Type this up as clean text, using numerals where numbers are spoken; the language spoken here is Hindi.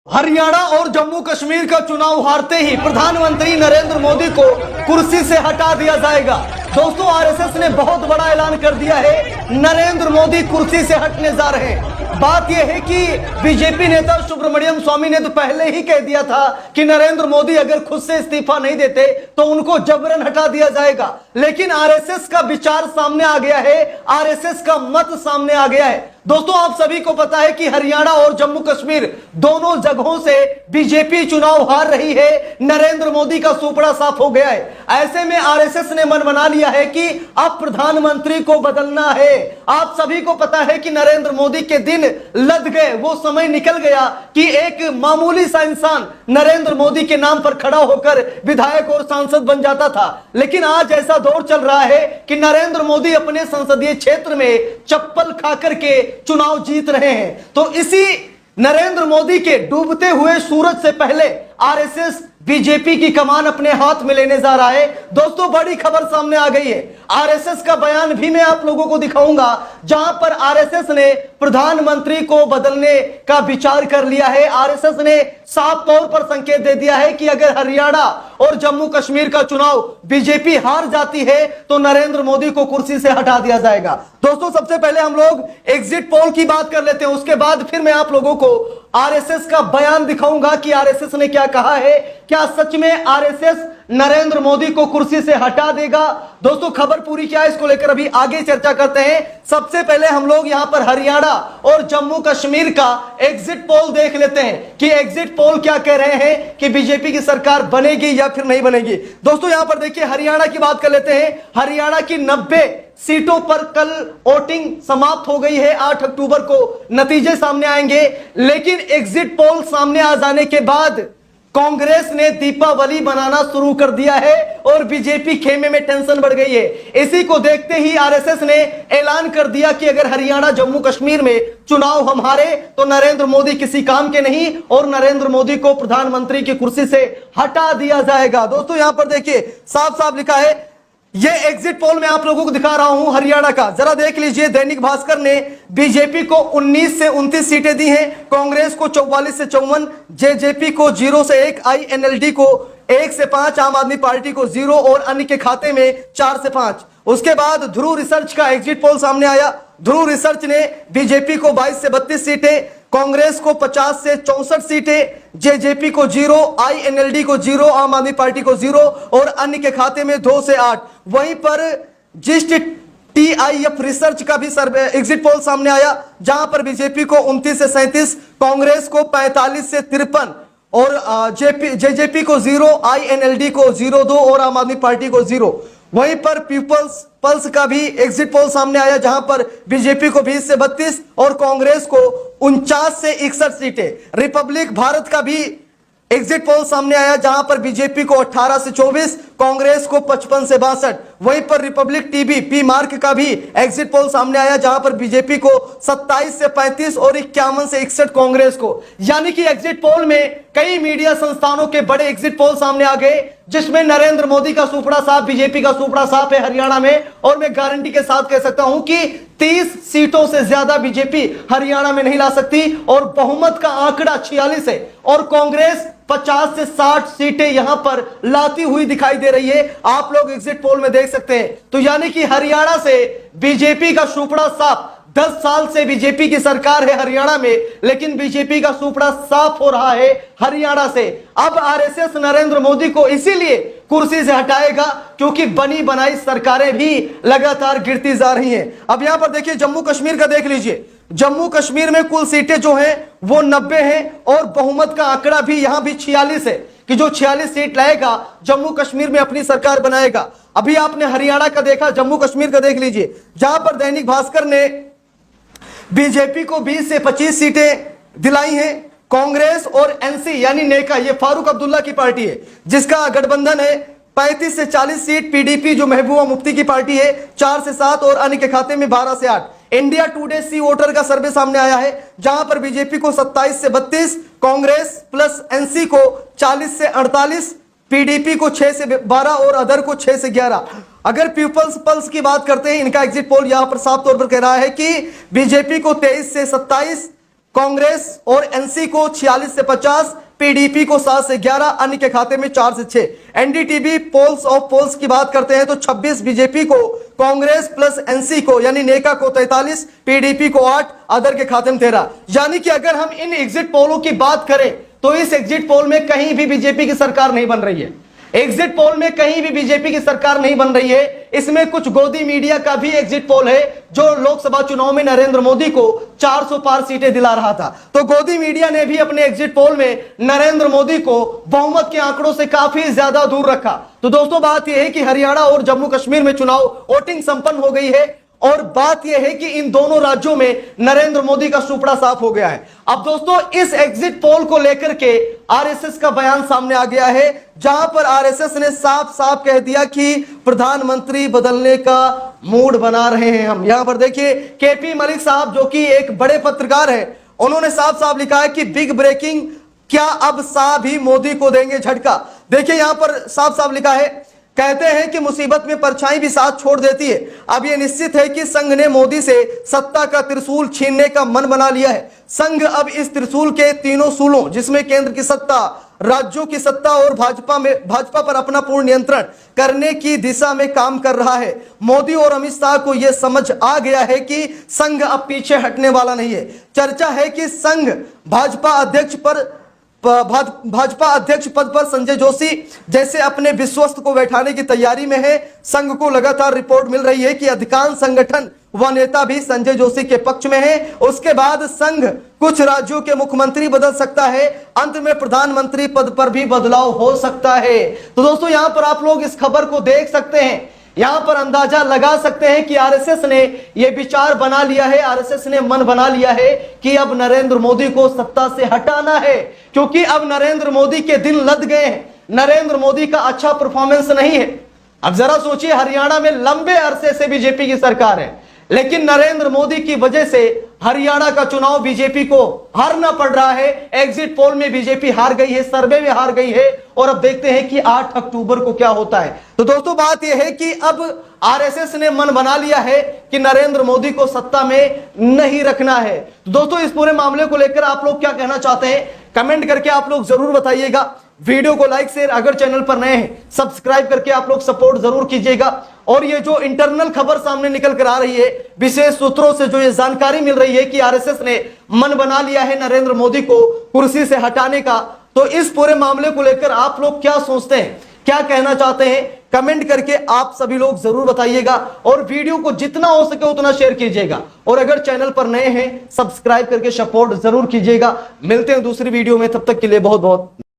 हरियाणा और जम्मू कश्मीर का चुनाव हारते ही प्रधानमंत्री नरेंद्र मोदी को कुर्सी से हटा दिया जाएगा। दोस्तों, आरएसएस ने बहुत बड़ा ऐलान कर दिया है, नरेंद्र मोदी कुर्सी से हटने जा रहे हैं। बात यह है कि बीजेपी नेता सुब्रमण्यम स्वामी ने तो पहले ही कह दिया था कि नरेंद्र मोदी अगर खुद से इस्तीफा नहीं देते तो उनको जबरन हटा दिया जाएगा। लेकिन आरएसएस का विचार सामने आ गया है, आरएसएस का मत सामने आ गया है। दोस्तों, आप सभी को पता है कि हरियाणा और जम्मू कश्मीर दोनों जगहों से बीजेपी चुनाव हार रही है, नरेंद्र मोदी का सुपड़ा साफ हो गया है। ऐसे में आरएसएस ने मन बना लिया है कि अब प्रधानमंत्री को बदलना है। आप सभी को पता है कि नरेंद्र मोदी के दिन लद गए, वो समय निकल गया कि एक मामूली सा इंसान नरेंद्र मोदी के नाम पर खड़ा होकर विधायक और सांसद बन जाता था। लेकिन आज ऐसा दौर चल रहा है कि नरेंद्र मोदी अपने संसदीय क्षेत्र में चप्पल खाकर के चुनाव जीत रहे हैं। तो इसी नरेंद्र मोदी के डूबते हुए सूरज से पहले आरएसएस बीजेपी की कमान अपने हाथ में लेने जा रहा है। दोस्तों, बड़ी खबर सामने आ गई है। आरएसएस का बयान भी मैं आप लोगों को दिखाऊंगा, जहां पर आरएसएस ने प्रधानमंत्री को बदलने का विचार कर लिया है। आरएसएस ने साफ तौर पर संकेत दे दिया है कि अगर हरियाणा और जम्मू कश्मीर का चुनाव बीजेपी हार जाती है तो नरेंद्र मोदी को कुर्सी से हटा दिया जाएगा। दोस्तों, सबसे पहले हम लोग एग्जिट पोल की बात कर लेते हैं, उसके बाद फिर मैं आप लोगों को आरएसएस का बयान दिखाऊंगा कि आरएसएस ने क्या कहा है। क्या सच में आरएसएस नरेंद्र मोदी को कुर्सी से हटा देगा? दोस्तों, खबर पूरी क्या है, इसको लेकर अभी आगे चर्चा करते हैं। सबसे पहले हम लोग यहां पर हरियाणा और जम्मू कश्मीर का एग्जिट पोल देख लेते हैं कि एग्जिट पोल क्या कह रहे हैं कि बीजेपी की सरकार बनेगी या फिर नहीं बनेगी। दोस्तों, यहां पर देखिए, हरियाणा की बात कर लेते हैं। हरियाणा की 90 सीटों पर कल वोटिंग समाप्त हो गई है। 8 अक्टूबर को नतीजे सामने आएंगे। लेकिन एग्जिट पोल सामने आ जाने के बाद कांग्रेस ने दीपावली मनाना शुरू कर दिया है और बीजेपी खेमे में टेंशन बढ़ गई है। इसी को देखते ही आरएसएस ने ऐलान कर दिया कि अगर हरियाणा जम्मू कश्मीर में चुनाव हम हारे तो नरेंद्र मोदी किसी काम के नहीं और नरेंद्र मोदी को प्रधानमंत्री की कुर्सी से हटा दिया जाएगा। दोस्तों, यहां पर देखिए, साफ साफ लिखा है। ये एग्जिट पोल मैं आप लोगों को दिखा रहा हूं हरियाणा का, जरा देख लीजिए। दैनिक भास्कर ने बीजेपी को 19 से 29 सीटें दी हैं, कांग्रेस को 44 से 54, जेजेपी को 0 से 1, आईएनएलडी को 1 से 5, आम आदमी पार्टी को 0 और अन्य के खाते में 4 से 5। उसके बाद ध्रुव रिसर्च का एग्जिट पोल सामने आया। ध्रुव रिसर्च ने बीजेपी को 22 से 32 सीटें, कांग्रेस को 50 से 64 सीटें, जेजेपी को 0, आईएनएलडी को 0, आम आदमी पार्टी को 0 और अन्य के खाते में 2 से 8। वहीं पर जिस्ट टीआईएफ रिसर्च का भी सर्वे एग्जिट पोल सामने आया, जहां पर बीजेपी को 29 से 37, कांग्रेस को 45 से 53 और जेजेपी को 0, आईएनएलडी को 0-2 और आम आदमी पार्टी को 0। वहीं पर पीपल्स पल्स का भी एग्जिट पोल सामने आया, जहां पर बीजेपी को 20 से 32 और कांग्रेस को 49 से 61 सीटें। रिपब्लिक भारत का भी एग्जिट पोल सामने आया, जहां पर बीजेपी को 18 से 24, कांग्रेस को 55 से 62। वहीं पर रिपब्लिक टीवी पी मार्क का भी एग्जिट पोल सामने आया, जहां पर बीजेपी को 27 से 35 और 51 से 61 कांग्रेस को। यानी कि एग्जिट पोल में कई मीडिया संस्थानों के बड़े एग्जिट पोल सामने आ गए, जिसमें नरेंद्र मोदी का सुपड़ा साफ, बीजेपी का सुपड़ा साफ है हरियाणा में। और मैं गारंटी के साथ कह सकता हूं कि 30 सीटों से ज्यादा बीजेपी हरियाणा में नहीं ला सकती और बहुमत का आंकड़ा 46 है और कांग्रेस 50 से 60 सीटें यहां पर लाती हुई दिखाई दे रही है। आप लोग एग्जिट पोल में देख सकते हैं। तो यानी कि हरियाणा से बीजेपी का सुपड़ा साफ। 10 साल से बीजेपी की सरकार है हरियाणा में, लेकिन बीजेपी का सुपड़ा साफ हो रहा है हरियाणा से। अब आरएसएस नरेंद्र मोदी को इसीलिए कुर्सी से हटाएगा क्योंकि बनी बनाई सरकारें भी लगातार गिरती जा रही हैं। अब यहां पर देखिए, जम्मू कश्मीर का देख लीजिए। जम्मू कश्मीर में कुल सीटें जो हैं वो 90 हैं और बहुमत का आंकड़ा भी यहां भी 46 है कि जो 46 सीट लाएगा जम्मू कश्मीर में अपनी सरकार बनाएगा। अभी आपने हरियाणा का देखा, जम्मू कश्मीर का देख लीजिए, जहां पर दैनिक भास्कर ने बीजेपी को 20 से 25 सीटें दिलाई हैं। कांग्रेस और एनसी यानी नेका, ये फारूक अब्दुल्ला की पार्टी है जिसका गठबंधन है, 35 से 40 सीट। पीडीपी जो महबूबा मुफ्ती की पार्टी है 4 से 7 और अन्य के खाते में 12 से 8। इंडिया टुडे सी वोटर का सर्वे सामने आया है, जहां पर बीजेपी को 27 से 32, कांग्रेस प्लस एनसी को 40 से 48, पीडीपी को 6 से 12 और अदर को 6 से 11। अगर पीपल्स पल्स की बात करते हैं, इनका एग्जिट पोल यहां पर साफ तौर पर कह रहा है कि बीजेपी को 23 से 27, कांग्रेस और एनसी को 46 से 50, पीडीपी को 7 से 11, अन्य के खाते में 4 से 6। एनडीटीवी पोल्स ऑफ पोल्स की बात करते हैं तो 26 बीजेपी को, कांग्रेस प्लस एनसी को यानी नेका को 43, पीडीपी को 8, अदर के खाते में 13। यानी कि अगर हम इन एग्जिट पोलों की बात करें तो इस एग्जिट पोल में कहीं भी बीजेपी की सरकार नहीं बन रही है। एग्जिट पोल में कहीं भी बीजेपी की सरकार नहीं बन रही है। इसमें कुछ गोदी मीडिया का भी एग्जिट पोल है जो लोकसभा चुनाव में नरेंद्र मोदी को 400 पार सीटें दिला रहा था। तो गोदी मीडिया ने भी अपने एग्जिट पोल में नरेंद्र मोदी को बहुमत के आंकड़ों से काफी ज्यादा दूर रखा। तो दोस्तों बात यह है कि हरियाणा और जम्मू कश्मीर में चुनाव वोटिंग संपन्न हो गई है और बात यह है कि इन दोनों राज्यों में नरेंद्र मोदी का सुपड़ा साफ हो गया है। अब दोस्तों इस एग्जिट पोल को लेकर के आरएसएस का बयान सामने आ गया है, जहां पर आरएसएस ने साफ साफ कह दिया कि प्रधानमंत्री बदलने का मूड बना रहे हैं हम। यहां पर देखिए केपी मलिक साहब जो कि एक बड़े पत्रकार है, उन्होंने साफ साफ लिखा है कि बिग ब्रेकिंग, क्या अब शाह भी मोदी को देंगे झटका। देखिए यहां पर साफ साफ लिखा है, कहते हैं कि मुसीबत में परछाई भी साथ छोड़ देती है। अब यह निश्चित है कि संघ ने मोदी से सत्ता का त्रिशूल छीनने का मन बना लिया है। संघ अब इस त्रिशूल के तीनों सूलों, जिसमें केंद्र की सत्ता, राज्यों की सत्ता और भाजपा पर अपना पूर्ण नियंत्रण करने की दिशा में काम कर रहा है। मोदी और अमित शाह को यह समझ आ गया है कि संघ अब पीछे हटने वाला नहीं है। चर्चा है कि संघ भाजपा अध्यक्ष पद पर संजय जोशी जैसे अपने विश्वस्त को बैठाने की तैयारी में है। संघ को लगातार रिपोर्ट मिल रही है कि अधिकांश संगठन व नेता भी संजय जोशी के पक्ष में है। उसके बाद संघ कुछ राज्यों के मुख्यमंत्री बदल सकता है, अंत में प्रधानमंत्री पद पर भी बदलाव हो सकता है। तो दोस्तों यहां पर आप लोग इस खबर को देख सकते हैं, यहां पर अंदाजा लगा सकते हैं कि आरएसएस ने यह विचार बना लिया है, आरएसएस ने मन बना लिया है कि अब नरेंद्र मोदी को सत्ता से हटाना है, क्योंकि अब नरेंद्र मोदी के दिन लद गए हैं। नरेंद्र मोदी का अच्छा परफॉर्मेंस नहीं है। अब जरा सोचिए, हरियाणा में लंबे अरसे से बीजेपी की सरकार है, लेकिन नरेंद्र मोदी की वजह से हरियाणा का चुनाव बीजेपी को हारना पड़ रहा है। एग्जिट पोल में बीजेपी हार गई है, सर्वे में हार गई है, और अब देखते हैं कि 8 अक्टूबर को क्या होता है। तो दोस्तों बात यह है कि अब आरएसएस ने मन बना लिया है कि नरेंद्र मोदी को सत्ता में नहीं रखना है। तो दोस्तों इस पूरे मामले को लेकर आप लोग क्या कहना चाहते हैं, कमेंट करके आप लोग जरूर बताइएगा। वीडियो को लाइक शेयर, अगर चैनल पर नए हैं सब्सक्राइब करके आप लोग सपोर्ट जरूर कीजिएगा। और ये जो इंटरनल खबर सामने निकल कर आ रही है, विशेष सूत्रों से जो ये जानकारी मिल रही है कि आरएसएस ने मन बना लिया है नरेंद्र मोदी को कुर्सी से हटाने का, तो इस पूरे मामले को लेकर आप लोग क्या सोचते हैं, क्या कहना चाहते हैं, कमेंट करके आप सभी लोग जरूर बताइएगा। और वीडियो को जितना हो सके उतना शेयर कीजिएगा, और अगर चैनल पर नए हैं सब्सक्राइब करके सपोर्ट जरूर कीजिएगा। मिलते हैं दूसरी वीडियो में, तब तक के लिए बहुत बहुत